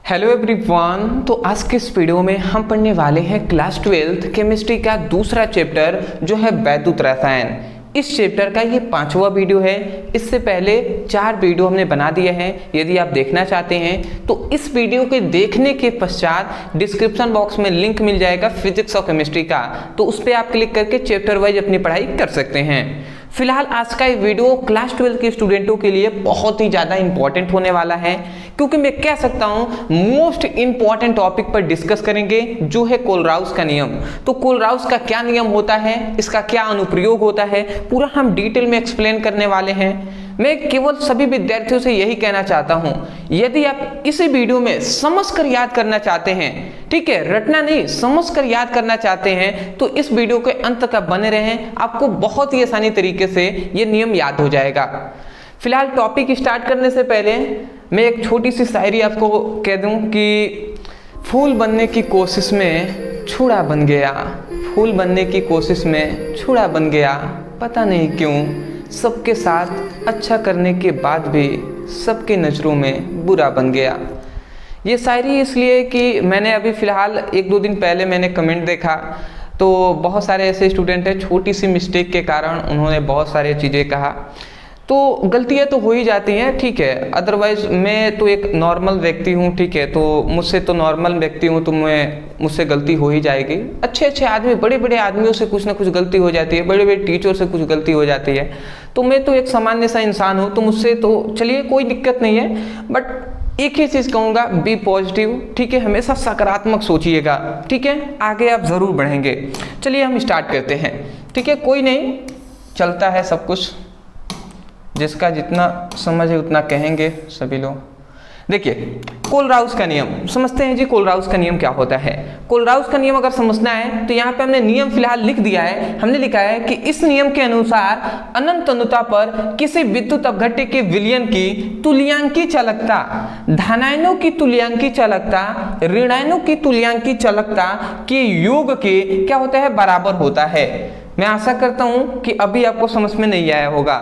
Hello everyone. तो आज के इस वीडियो में हम पढ़ने वाले हैं क्लास 12th केमिस्ट्री का दूसरा चैप्टर जो है वैद्युत रसायन। इस चैप्टर का ये 5वां वीडियो है। इससे पहले 4 वीडियो हमने बना दिए हैं। यदि आप देखना चाहते हैं तो इस वीडियो के देखने के पश्चात डिस्क्रिप्शन बॉक्स में लिंक मिल जाएगा फिजिक्स और केमिस्ट्री का, तो उस पर आप क्लिक करके चैप्टर वाइज अपनी पढ़ाई कर सकते हैं। फिलहाल आज का ये वीडियो क्लास 12 के स्टूडेंटों के लिए बहुत ही ज़्यादा इंपॉर्टेंट होने वाला है, क्योंकि मैं कह सकता हूँ मोस्ट इंपॉर्टेंट टॉपिक पर डिस्कस करेंगे जो है कोलराउस का नियम। तो कोलराउस का क्या नियम होता है, इसका क्या अनुप्रयोग होता है, पूरा हम डिटेल में एक्सप्लेन करने वाले हैं। मैं केवल सभी विद्यार्थियों से यही कहना चाहता हूं, यदि आप इस वीडियो में समझकर याद करना चाहते हैं, ठीक है, रटना नहीं, समझकर याद करना चाहते हैं, तो इस वीडियो के अंत तक बने रहें। आपको बहुत ही आसानी तरीके से ये नियम याद हो जाएगा। फिलहाल टॉपिक स्टार्ट करने से पहले मैं एक छोटी सी शायरी आपको कह दूं कि फूल बनने की कोशिश में छुड़ा बन गया, फूल बनने की कोशिश में छुड़ा बन गया, पता नहीं क्यों सबके साथ अच्छा करने के बाद भी सबके नज़रों में बुरा बन गया। ये शायरी इसलिए कि मैंने अभी फ़िलहाल 1-2 दिन पहले मैंने कमेंट देखा, तो बहुत सारे ऐसे स्टूडेंट हैं छोटी सी मिस्टेक के कारण उन्होंने बहुत सारी चीज़ें कहा। तो गलतियाँ तो हो ही जाती हैं, ठीक है, अदरवाइज़ मैं तो एक नॉर्मल व्यक्ति हूँ, ठीक है, तो मुझसे तो नॉर्मल व्यक्ति हूँ, तो मुझसे गलती हो ही जाएगी। अच्छे आदमी, बड़े बड़े आदमियों से कुछ ना कुछ गलती हो जाती है, बड़े बड़े टीचर से कुछ गलती हो जाती है, तो मैं तो एक सामान्य सा इंसान हूँ, तो मुझसे तो चलिए कोई दिक्कत नहीं है। बट एक ही चीज़ कहूँगा, बी पॉजिटिव, ठीक है, हमेशा सकारात्मक सोचिएगा, ठीक है, आगे आप ज़रूर बढ़ेंगे। चलिए हम स्टार्ट करते हैं, ठीक है, कोई नहीं, चलता है सब कुछ, जिसका जितना समझ है उतना कहेंगे सभी लोग। देखिए कोलराउस का नियम समझते हैं जी। कोलराउस का नियम क्या होता है? कोलराउस का नियम अगर समझना है तो यहाँ पे हमने नियम फिलहाल लिख दिया है। हमने लिखा है कि इस नियम के अनुसार अनंत तनुता पर किसी विद्युत अपघट्य के विलयन की तुल्यांकी चालकता धनायनों की तुल्यांकी चालकता ऋणायनों की तुल्यांकी चालकता के योग के क्या होता है, बराबर होता है। मैं आशा करता हूं कि अभी आपको समझ में नहीं आया होगा।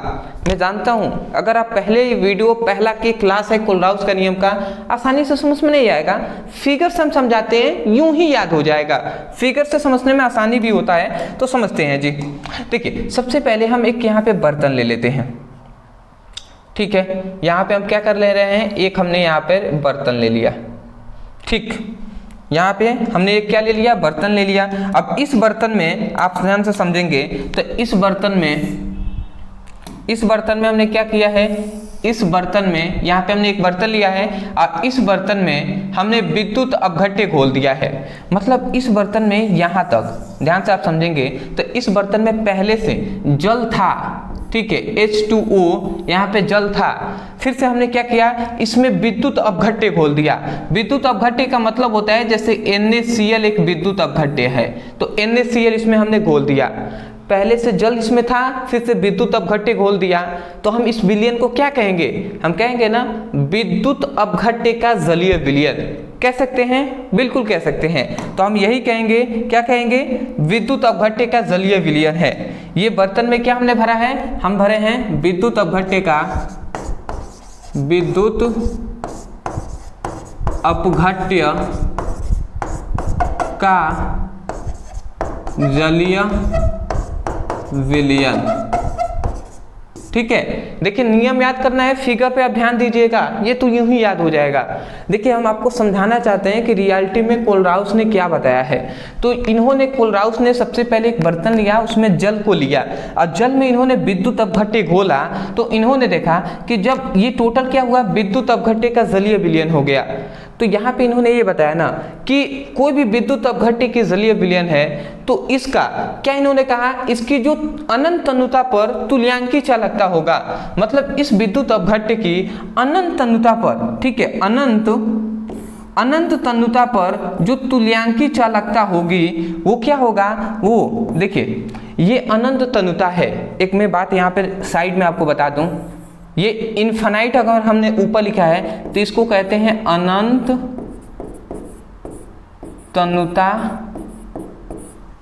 मैं जानता हूं अगर आप पहले वीडियो पहला की क्लास है कोलराउस का नियम का, आसानी से समझ में नहीं आएगा। फिगर से हम समझाते हैं, यूं ही याद हो जाएगा। फिगर से समझने में आसानी भी होता है, तो समझते हैं जी। देखिए सबसे पहले हम एक यहाँ पे बर्तन ले लेते हैं, ठीक है, यहाँ पे हम क्या कर ले रहे हैं, एक हमने यहाँ पे बर्तन ले लिया, ठीक, यहाँ पे हमने एक क्या ले लिया, बर्तन ले लिया। अब इस बर्तन में आप ध्यान से समझेंगे तो इस बर्तन में हमने क्या किया है, इस बर्तन में यहाँ पे हमने एक बर्तन लिया है और इस बर्तन में हमने विद्युत अपघट्य घोल दिया है। मतलब इस बर्तन में यहाँ तक ध्यान से आप समझेंगे तो इस बर्तन में पहले से जल था, ठीक है, H2O यहाँ पे जल था। फिर से हमने क्या किया, इसमें विद्युत अपघट्य घोल दिया। विद्युत अपघट्य का मतलब होता है जैसे NaCl एक विद्युत अपघट्य है, तो NaCl इसमें हमने घोल दिया। पहले से जल इसमें था, फिर से विद्युत अपघट्य घोल दिया, तो हम इस विलयन को क्या कहेंगे, हम कहेंगे ना विद्युत अपघट्य का जलीय विलयन। कह सकते हैं, बिल्कुल कह सकते हैं। तो हम यही कहेंगे, क्या कहेंगे, विद्युत अपघट्य का जलीय विलयन है। ये बर्तन में क्या हमने भरा है, हम भरे हैं विद्युत अपघट्य का, विद्युत अपघट्य का जलीय विलयन, ठीक है। देखिए नियम याद करना है, फिगर पे आप ध्यान दीजिएगा, ये तो यूं ही याद हो जाएगा। देखिए हम आपको समझाना चाहते हैं कि रियलिटी में कोलराउस ने क्या बताया है। तो इन्होंने, कोलराउस ने सबसे पहले एक बर्तन लिया, उसमें जल को लिया और जल में इन्होंने विद्युत अपघट्य घोला, तो इन्होंने देखा कि जब ये टोटल क्या हुआ, विद्युत अपघट्य का जलीय विलयन हो गया। तो यहाँ पे इन्होंने ये बताया ना कि कोई भी विद्युत अपघट्य की जलीय विलयन है तो इसका क्या इन्होंने कहा, इसकी जो अनंत तनुता पर तुल्यांकी चालकता होगा, मतलब इस विद्युत अपघट्य की अनंत तनुता पर, ठीक है, अनंत तनुता पर जो तुल्यांकी चालकता होगी वो क्या होगा, वो देखिए ये अनंत तनुता है। एक मैं बात यहाँ पे साइड में आपको बता दूं, ये इनफाइनाइट अगर हमने ऊपर लिखा है तो इसको कहते हैं अनंत तनुता,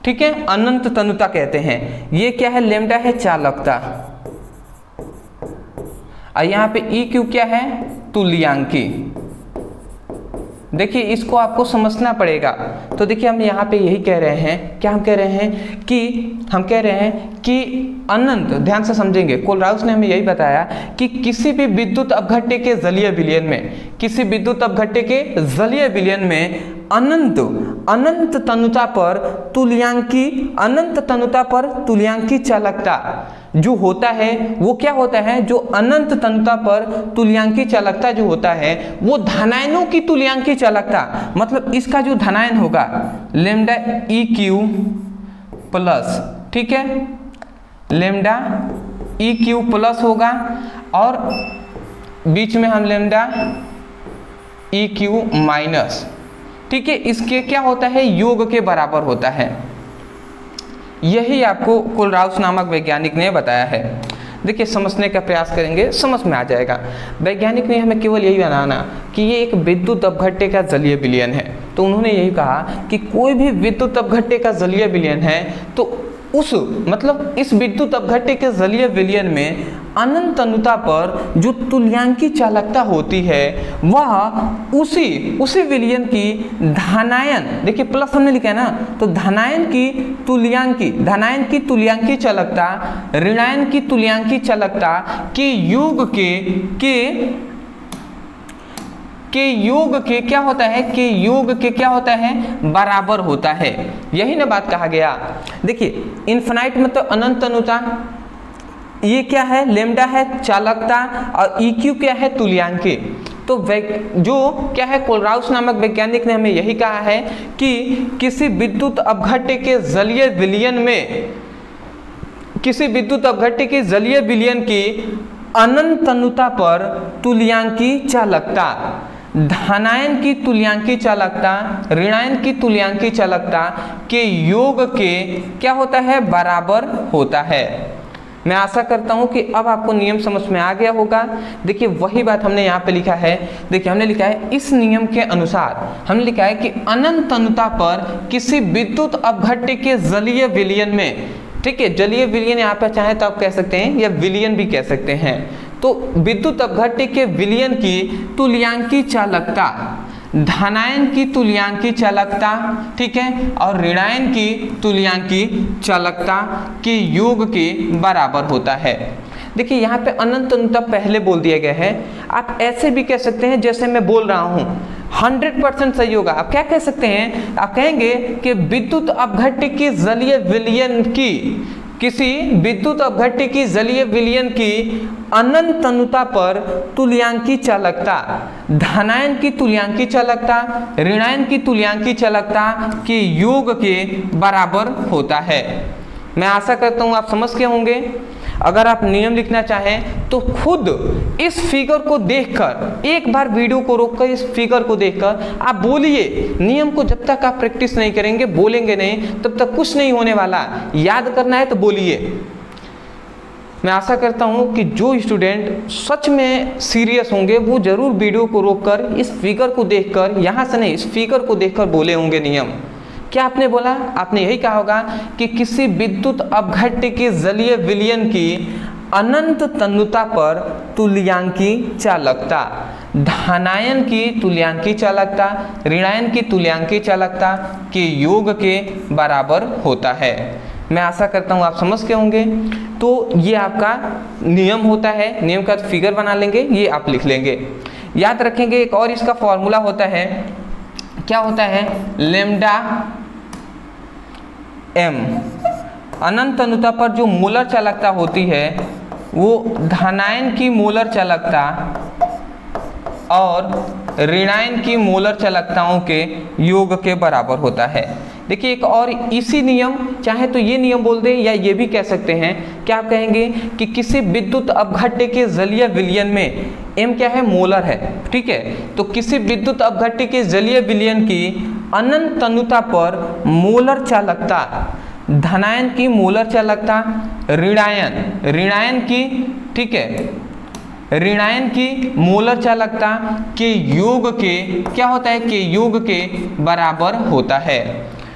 ठीक है, अनंत तनुता कहते हैं। ये क्या है, लैम्डा है चालकता, और यहाँ पे E क्यू क्या है, तुल्यांकी। देखिए इसको आपको समझना पड़ेगा। तो देखिए हम यहाँ पे यही कह रहे हैं, क्या हम कह रहे हैं कि अनंत, ध्यान से समझेंगे, कोलराउस ने हमें यही बताया कि किसी भी विद्युत अपघट्य के जलीय विलयन में, किसी विद्युत अपघट्य के जलीय विलयन में अनंत तनुता पर तुल्यांकी चालकता जो होता है वो क्या होता है, जो अनंत तनुता पर तुल्यांकी चालकता जो होता है वो धनायनों की तुल्यांकी चालकता, मतलब इसका जो धनायन होगा लेमडा EQ प्लस, ठीक है, लेमडा EQ प्लस होगा और बीच में हम लेमडा EQ माइनस, ठीक है, इसके क्या होता है, योग के बराबर होता है। यही आपको कोलराउस नामक वैज्ञानिक ने बताया है। देखिए समझने का प्रयास करेंगे, समझ में आ जाएगा। वैज्ञानिक ने हमें केवल यही बनाना कि ये एक विद्युत अपघट्य का जलीय विलयन है, तो उन्होंने यही कहा कि कोई भी विद्युत अपघट्य का जलीय विलयन है तो इस विद्युत अपघट्य के जलीय विलयन में अनंत तनुता पर जो तुल्यांकी चालकता होती है वह उसी विलयन की धनायन, देखिए प्लस हमने लिखा है ना, तो धनायन की तुल्यांकी चालकता ऋणायन की तुल्यांकी चालकता के योग के क्या होता है, बराबर होता है। यही ना बात कहा गया। देखिए इन्फिनाइट मतलब अनंत तनुता, ये क्या है, लेमडा है चालकता और EQ क्या है, तुल्यांकी। तो जो क्या है, कोलराउस नामक वैज्ञानिक ने हमें यही कहा है कि किसी विद्युत अपघट्य के जलीय विलयन की अनंत तनुता पर तुल्यांकी चालकता, धनायन की तुल्यांकी चालकता ऋणायन की तुल्यांकी चालकता के योग के क्या होता है, बराबर होता है। मैं आशा करता हूं कि अब आपको नियम समझ में आ गया होगा। देखिए वही बात हमने यहाँ पे लिखा है, देखिए हमने लिखा है इस नियम के अनुसार, हमने लिखा है कि अनंत तनुता पर किसी विद्युत अपघट्य के जलीय विलयन में, ठीक है, जलीय विलयन यहाँ पे चाहे तो आप कह सकते हैं या विलयन भी कह सकते हैं, तो विद्युत अपघट्य के विलयन की तुल्यांकी चालकता धनायन की तुल्यांकी चालकता, ठीक है, और ऋणायन की तुल्यांकी चालकता के योग के बराबर होता है। देखिए यहाँ पे अनंत तनुता पहले बोल दिया गया है, आप ऐसे भी कह सकते हैं जैसे मैं बोल रहा हूँ, 100% सही होगा। आप क्या कह सकते हैं, आप कहेंगे कि विद्युत अपघट्य की जलीय विलयन की, किसी विद्युत अपघट्य की जलीय विलयन की अनंत तनुता पर तुल्यांकी चालकता धनायन की तुल्यांकी चालकता ऋणायन की तुल्यांकी चालकता के योग के बराबर होता है। मैं आशा करता हूं आप समझ गए होंगे। अगर आप नियम लिखना चाहें तो खुद इस फिगर को देखकर, एक बार वीडियो को रोककर इस फिगर को देखकर आप बोलिए। नियम को जब तक आप प्रैक्टिस नहीं करेंगे, बोलेंगे नहीं, तब तक कुछ नहीं होने वाला। याद करना है तो बोलिए। मैं आशा करता हूं कि जो स्टूडेंट सच में सीरियस होंगे वो जरूर वीडियो को रोककर इस फिगर को देखकर, यहाँ से नहीं, इस फिगर को देखकर बोले होंगे नियम। क्या आपने बोला? आपने यही कहा होगा कि किसी विद्युत अपघट्य के जलीय विलयन की अनंत तन्यता पर तुल्यांकी चालकता धनायन की तुल्यांकी चालकता ऋणायन की तुल्यांकी चालकता के योग के बराबर होता है। मैं आशा करता हूँ आप समझ के होंगे। तो ये आपका नियम होता है, नियम का फिगर बना लेंगे, ये आप लिख लेंगे। याद रखेंगे एक और इसका फॉर्मूला होता है, क्या होता है? Lambda M. अनंत तन्यता पर जो मोलर चालकता होती है वो धनायन की मोलर चालकता और ऋणायन की मोलर चालकताओं के योग के बराबर होता है। देखिए एक और इसी नियम, चाहे तो ये नियम बोल दे या ये भी कह सकते हैं। क्या आप कहेंगे कि किसी विद्युत अपघट्य के जलीय विलयन में m क्या है? मोलर है, ठीक है। तो किसी विद्युत अपघट्य के जलीय विलयन की अनंत तन्यता पर मोलर चालकता धनायन की मोलर चालकता ऋणायन की, ठीक है, ऋणायन की मोलर चालकता के योग के क्या होता है? के योग के बराबर होता है।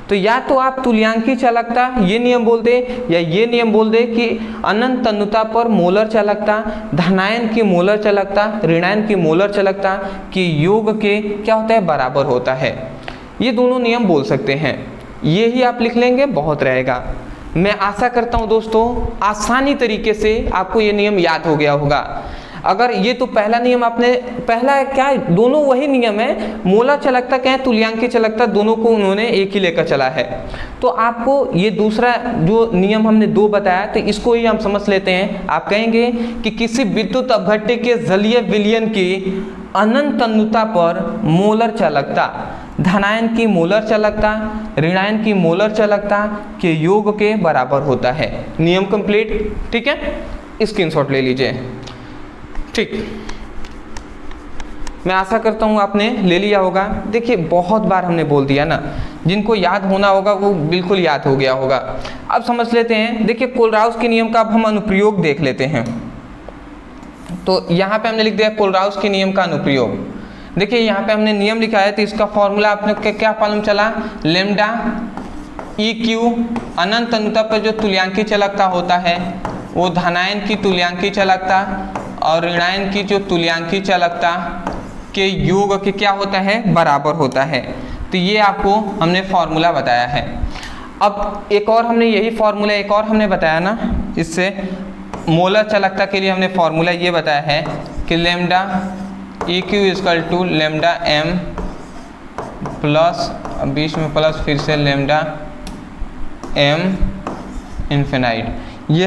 तो या तो आप तुल्यांकी चालकता ये नियम बोल दे या ये नियम बोल दे कि अनंत तन्यता पर मोलर चालकता धनायन की मोलर चालकता ऋणायन की मोलर चालकता के योग के क्या होता है बराबर होता है। ये दोनों नियम बोल सकते हैं, ये ही आप लिख लेंगे, बहुत रहेगा। मैं आशा करता हूँ दोस्तों आसानी तरीके से आपको ये नियम याद हो गया होगा। अगर ये तो पहला नियम आपने पहला क्या है, दोनों वही नियम है, मोलर चालकता क्या है तुल्यांकी चालकता, दोनों को उन्होंने एक ही लेकर चला है। तो आपको ये दूसरा जो नियम हमने 2 बताया तो इसको ही हम समझ लेते हैं। आप कहेंगे कि किसी विद्युत अपघट्य के जलीय विलयन की अनंत तन्यता पर मोलर चालकता धनायन की मोलर चालकता ऋणायन की मोलर चालकता के योग के बराबर होता है। नियम कंप्लीट, ठीक है, स्क्रीनशॉट ले लीजिए। ठीक, मैं आशा करता हूँ आपने ले लिया होगा। देखिए बहुत बार हमने बोल दिया ना, जिनको याद होना होगा वो बिल्कुल याद हो गया होगा। अब समझ लेते हैं, देखिए कोलराउस के नियम का अब हम अनुप्रयोग देख लेते हैं। तो यहाँ पे हमने लिख दिया कोलराउस के नियम का अनुप्रयोग। देखिए यहाँ पे हमने नियम लिखा है तो इसका फॉर्मूला आपने क्या मालूम चला, लेमडा ई क्यू अनंत तन्यता पर जो तुल्यांकी चालकता होता है वो धनायन की तुल्यांकी चालकता और ऋणायन की जो तुल्यांकी चालकता के योग के क्या होता है बराबर होता है। तो ये आपको हमने फॉर्मूला बताया है। अब एक और हमने यही फॉर्मूला एक और हमने बताया ना, इससे मोलर चालकता के लिए हमने फॉर्मूला ये बताया है कि lambda E Q equal to lambda M plus बीच में प्लस फिर से लेमडा एम इन्फिनाइट। ये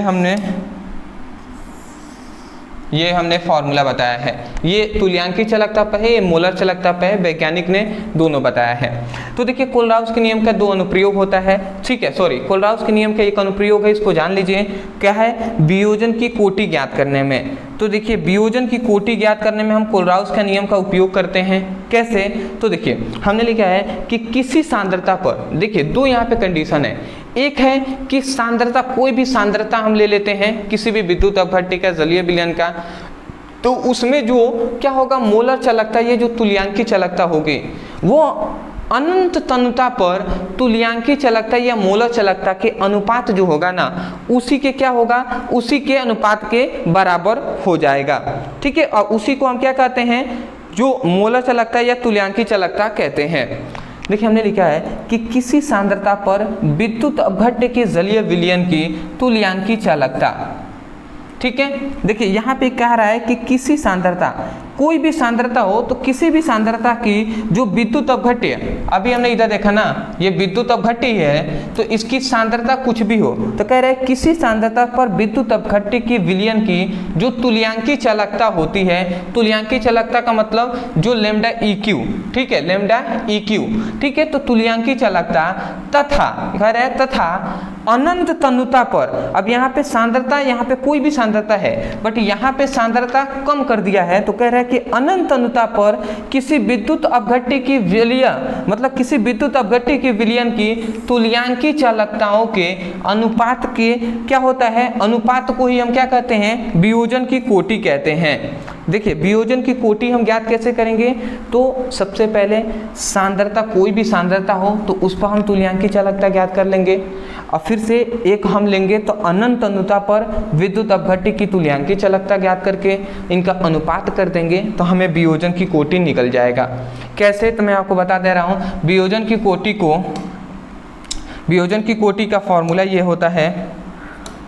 हमने फॉर्मूला बताया है। ये तुल्यांकी चालकता पर है, ये मोलर चालकता पर है, वैज्ञानिक ने दोनों बताया है। तो देखिए कोलराउस के नियम का 2 अनुप्रयोग होता है, ठीक है, सॉरी कोलराउस के नियम का एक अनुप्रयोग है, इसको जान लीजिए क्या है, वियोजन की कोटि ज्ञात करने में। तो देखिए वियोजन की कोटि ज्ञात करने में हम कोलराउस का नियम का उपयोग करते हैं। कैसे, तो देखिए हमने लिखा है कि किसी सांद्रता पर, देखिए 2 यहाँ पे कंडीशन है। एक है कि सांद्रता, कोई भी सांद्रता हम ले लेते हैं किसी भी विद्युत अपघट्य का जलीय विलयन का, तो उसमें जो क्या होगा मोलर चालकता, ये जो तुल्यांकी चालकता होगी वो अनंत तन्यता पर तुल्यांकी चालकता या मोलर चालकता के अनुपात जो होगा ना, उसी के क्या होगा, उसी के अनुपात के बराबर हो जाएगा, ठीक है। और उसी को हम क्या कहते हैं, जो मोलर चालकता या तुल्यांकी चालकता कहते हैं। देखिए हमने लिखा है कि किसी सांद्रता पर विद्युत अपघट्य के जलीय विलयन की तुल्यांकी चालकता, ठीक है। देखिए यहाँ पे कह रहा है कि किसी सांद्रता, कोई भी सांद्रता हो तो किसी भी सांद्रता की जो विद्युत अपघट्य, अभी हमने इधर देखा ना ये विद्युत अपघट्य है तो इसकी सांद्रता कुछ भी हो, तो कह रहे हैं किसी सांद्रता पर विद्युत अपघट्य की विलयन की जो तुल्यांकी चालकता होती है, तुल्यांकी चालकता का मतलब जो लेमडा ई क्यू, ठीक है, लेमडा ई क्यू, ठीक है। तो तुल्यांकी चालकता तथा कह रहे हैं तथा अनंत तन्यता पर, अब यहाँ पे सांद्रता, यहाँ पे कोई भी सांद्रता है बट यहाँ पे सांद्रता कम कर दिया है, तो कह रहा है कि अनंत तन्यता पर किसी विद्युत अपघट्य की विलयन, मतलब किसी विद्युत अपघट्य की विलयन की तुल्यांकी चालकताओं के अनुपात के क्या होता है, अनुपात को ही हम क्या कहते हैं, वियोजन की कोटि कहते हैं। देखिए वियोजन की कोटि हम ज्ञात कैसे करेंगे, तो सबसे पहले सांद्रता, कोई भी सांद्रता हो तो उस पर हम तुल्यांकी चालकता ज्ञात कर लेंगे, और फिर से एक हम लेंगे तो अनंत तन्यता पर विद्युत अपघट्य की तुल्यांकी चालकता ज्ञात करके इनका अनुपात कर देंगे तो हमें वियोजन की कोटि निकल जाएगा। कैसे, तो मैं आपको बता दे रहा हूँ। वियोजन की कोटि का फॉर्मूला ये होता है,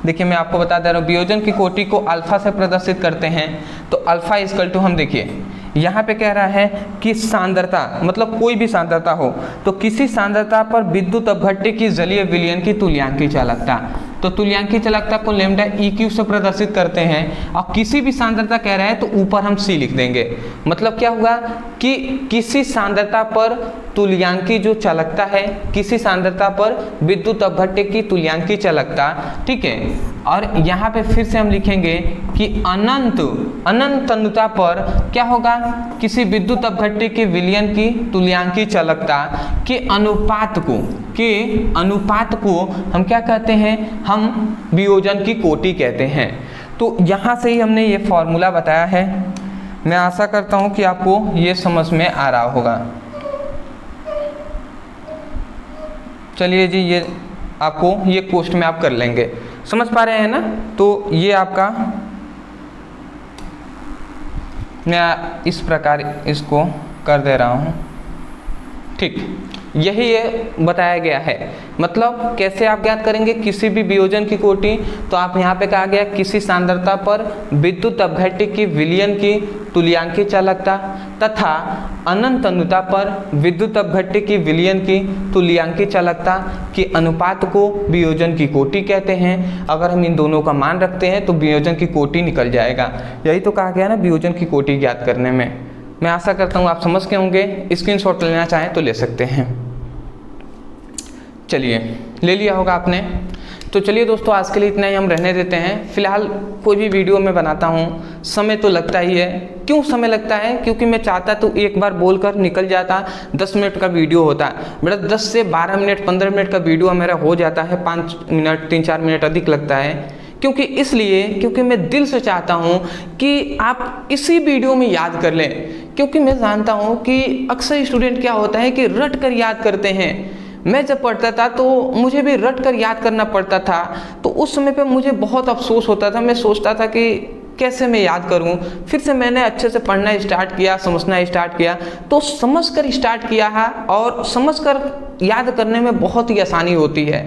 देखिए मैं आपको बता दे रहा हूँ, वियोजन की कोटि को अल्फा से प्रदर्शित करते हैं। तो अल्फा इक्वल टू, हम देखिए यहाँ पे कह रहा है कि सांद्रता, मतलब कोई भी सांद्रता हो तो किसी सांद्रता पर विद्युत अपघट्य की जलीय विलयन की तुल्यांकी चालकता, तो तुल्यांकी चालकता को लेमडा ई क्यू से प्रदर्शित करते हैं। और किसी भी सांद्रता कह रहा है तो ऊपर हम सी लिख देंगे। मतलब क्या हुआ कि किसी सांद्रता पर तुल्यांकी जो चालकता है, किसी सांद्रता पर विद्युत अपघट्य की तुल्यांकी चालकता, ठीक है। और यहाँ पे फिर से हम लिखेंगे कि अनंत तन्यता पर क्या होगा, किसी विद्युत अपघट्य के विलयन की तुल्यांकी चालकता के अनुपात को हम क्या कहते हैं, हम वियोजन की कोटि कहते हैं। तो यहाँ से ही हमने ये फॉर्मूला बताया है। मैं आशा करता हूँ कि आपको ये समझ में आ रहा होगा। चलिए जी, ये आपको ये पोस्ट में आप कर लेंगे, समझ पा रहे हैं ना। तो ये आपका मैं इस प्रकार इसको कर दे रहा हूँ, ठीक। यही ये बताया गया है, मतलब कैसे आप ज्ञात करेंगे किसी भी वियोजन की कोटि। तो आप यहाँ पे कहा गया किसी सांद्रता पर विद्युत अपघट्य की विलयन की तुल्यांकी चालकता तथा अनंत अनुता पर विद्युत अपघट्य की विलयन की तुल्यांकी चालकता के अनुपात को वियोजन की कोटि कहते हैं। अगर हम इन दोनों का मान रखते हैं तो वियोजन की कोटि निकल जाएगा। यही तो कहा गया ना वियोजन की कोटि ज्ञात करने में। मैं आशा करता हूँ आप समझ के होंगे, स्क्रीनशॉट लेना चाहें तो ले सकते हैं। चलिए, ले लिया होगा आपने। तो चलिए दोस्तों, आज के लिए इतना ही हम रहने देते हैं। फिलहाल कोई भी वीडियो मैं बनाता हूँ समय तो लगता ही है। क्यों समय लगता है? क्योंकि मैं चाहता तो एक बार बोलकर निकल जाता, 10 मिनट का वीडियो होता, मेरा 10 से 12 मिनट 15 मिनट का वीडियो मेरा हो जाता है, 5 मिनट 3-4 मिनट अधिक लगता है। क्योंकि मैं दिल से चाहता हूँ कि आप इसी वीडियो में याद कर लें। क्योंकि मैं जानता हूँ कि अक्सर स्टूडेंट क्या होता है कि रट कर याद करते हैं। मैं जब पढ़ता था तो मुझे भी रट कर याद करना पड़ता था, तो उस समय पे मुझे बहुत अफसोस होता था। मैं सोचता था कि कैसे मैं याद करूं। फिर से मैंने अच्छे से पढ़ना स्टार्ट किया, समझना स्टार्ट किया, तो समझ कर स्टार्ट किया है और समझ कर याद करने में बहुत ही आसानी होती है।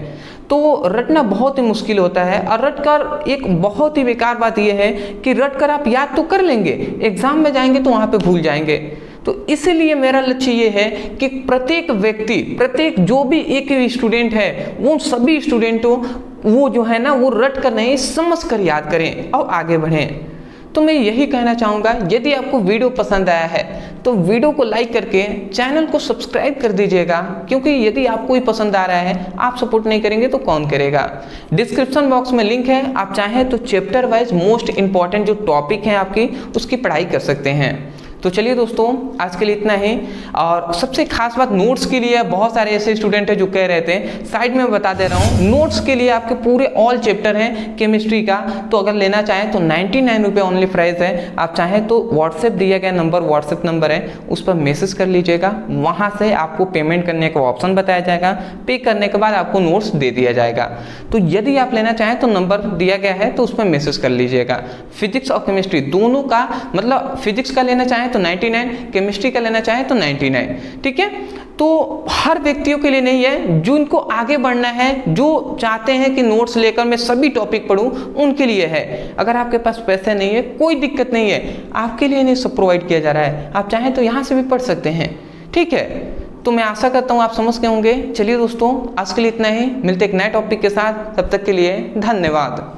तो रटना बहुत ही मुश्किल होता है। और रट कर एक बहुत ही बेकार बात यह है कि रट कर आप याद तो कर लेंगे, एग्जाम में जाएंगे तो वहाँ पे भूल जाएंगे। तो इसीलिए मेरा लक्ष्य ये है कि प्रत्येक व्यक्ति, प्रत्येक जो भी एक स्टूडेंट है, वो सभी स्टूडेंटों वो जो है ना वो रट कर नहीं समझ कर याद करें और आगे बढ़ें। तो मैं यही कहना चाहूँगा, यदि आपको वीडियो पसंद आया है तो वीडियो को लाइक करके चैनल को सब्सक्राइब कर दीजिएगा। क्योंकि यदि आपको ही पसंद आ रहा है, आप सपोर्ट नहीं करेंगे तो कौन करेगा। डिस्क्रिप्शन बॉक्स में लिंक है, आप चाहें तो चैप्टर वाइज मोस्ट इंपॉर्टेंट जो टॉपिक हैं आपकी उसकी पढ़ाई कर सकते हैं। तो चलिए दोस्तों, आज के लिए इतना ही। और सबसे खास बात नोट्स के लिए, बहुत सारे ऐसे स्टूडेंट हैं जो कह रहे थे, साइड में बता दे रहा हूँ, नोट्स के लिए आपके पूरे ऑल चैप्टर हैं केमिस्ट्री का। तो अगर लेना चाहें तो 99 रुपये ओनली प्राइस है। आप चाहें तो व्हाट्सएप दिया गया नंबर, व्हाट्सएप नंबर है, उस पर मैसेज कर लीजिएगा। वहाँ से आपको पेमेंट करने का ऑप्शन बताया जाएगा। पे करने के बाद आपको नोट्स दे दिया जाएगा। तो यदि आप लेना चाहें तो नंबर दिया गया है, तो उस पर मैसेज कर लीजिएगा। फिजिक्स और केमिस्ट्री दोनों का, मतलब फिजिक्स का लेना चाहें तो 99, केमिस्ट्री का लेना चाहें तो 99, ठीक है। तो हर व्यक्तियों के लिए नहीं है, जो इनको आगे बढ़ना है, जो चाहते हैं कि नोट्स लेकर मैं सभी टॉपिक पढूं, उनके लिए है। अगर आपके पास पैसे नहीं है कोई दिक्कत नहीं है, आपके लिए नहीं सब प्रोवाइड किया जा रहा है, आप चाहें तो यहाँ से भी पढ़ सकते हैं, ठीक है। तो मैं आशा करता हूँ आप समझ गए होंगे। चलिए दोस्तों, आज के लिए इतना ही, मिलते एक नए टॉपिक के साथ, तब तक के लिए धन्यवाद।